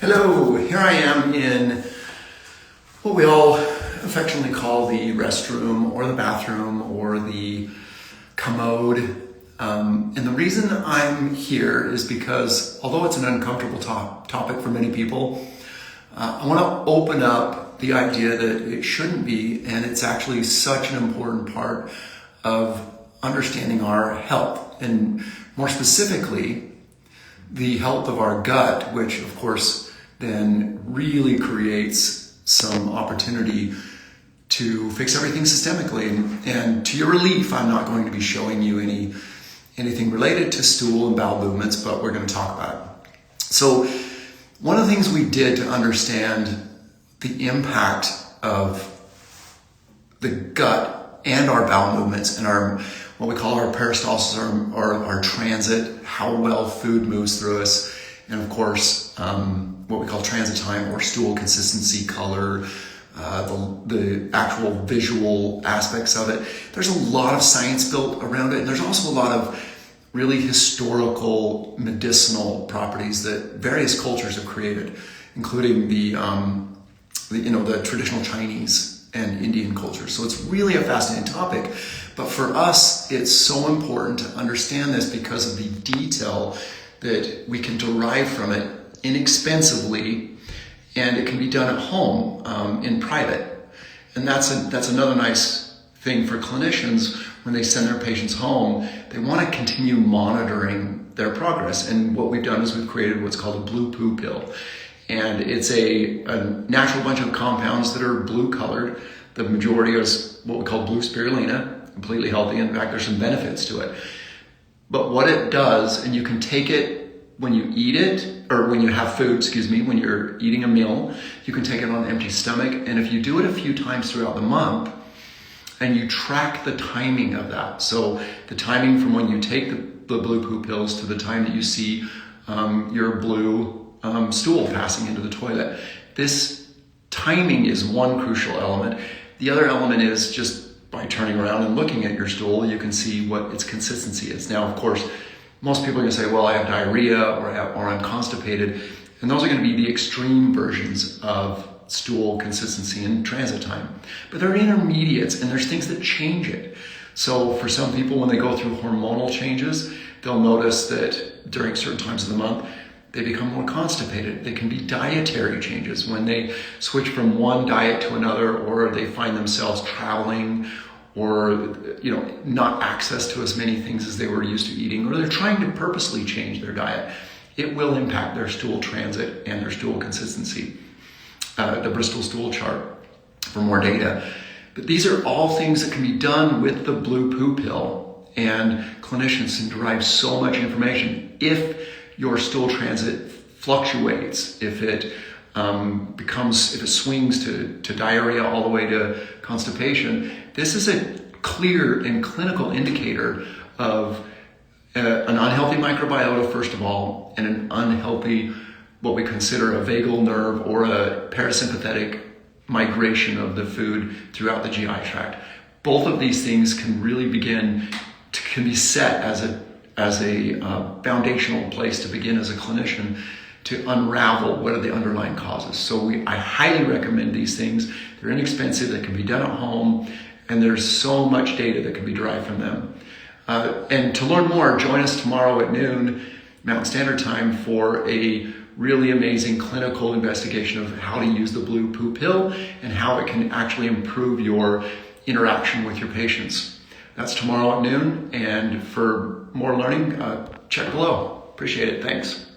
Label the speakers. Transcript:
Speaker 1: Hello, here I am in what we all affectionately call the restroom or the bathroom or the commode. And the reason I'm here is because although it's an uncomfortable topic for many people, I want to open up the idea that it shouldn't be, and it's actually such an important part of understanding our health, and more specifically, the health of our gut, which of course then really creates some opportunity to fix everything systemically. And to your relief, I'm not going to be showing you anything related to stool and bowel movements, but we're going to talk about it. So one of the things we did to understand the impact of the gut and our bowel movements and our what we call our peristalsis, or our transit, how well food moves through us, and of course what we call transit time or stool consistency, color, the actual visual aspects of it. There's a lot of science built around it, and there's also a lot of really historical medicinal properties that various cultures have created, including the traditional Chinese and Indian cultures. So it's really a fascinating topic. But for us, it's so important to understand this because of the detail that we can derive from it inexpensively, and it can be done at home in private. And that's another nice thing for clinicians when they send their patients home. They want to continue monitoring their progress. And what we've done is we've created what's called a Blu Poo Pill. And it's a natural bunch of compounds that are blue colored. The majority is what we call blue spirulina, completely healthy. In fact, there's some benefits to it. But what it does, and you can take it when you eat it, or when you have food, when you're eating a meal, you can take it on an empty stomach. And if you do it a few times throughout the month, and you track the timing of that, so the timing from when you take the Blu Poo pills to the time that you see your blue stool passing into the toilet. This timing is one crucial element. The other element is just by turning around and looking at your stool, you can see what its consistency is. Now, of course, most people are going to say, well, I have diarrhea or I'm constipated. And those are going to be the extreme versions of stool consistency and transit time. But there are intermediates, and there's things that change it. So for some people, when they go through hormonal changes, they'll notice that during certain times of the month, they become more constipated. They can be dietary changes when they switch from one diet to another, or they find themselves traveling, or not access to as many things as they were used to eating, or they're trying to purposely change their diet. It will impact their stool transit and their stool consistency. The Bristol stool chart for more data. But these are all things that can be done with the Blu Poo Pill, and clinicians can derive so much information. If your stool transit fluctuates, if it swings to diarrhea all the way to constipation, this is a clear and clinical indicator of an unhealthy microbiota, first of all, and an unhealthy, what we consider a vagal nerve or a parasympathetic migration of the food throughout the GI tract. Both of these things can really can be set as a foundational place to begin as a clinician to unravel what are the underlying causes. So I highly recommend these things. They're inexpensive, they can be done at home, and there's so much data that can be derived from them. And to learn more, join us tomorrow at noon Mountain Standard Time for a really amazing clinical investigation of how to use the Blu Poo Pill and how it can actually improve your interaction with your patients. That's tomorrow at noon, and for more learning, check below. Appreciate it. Thanks.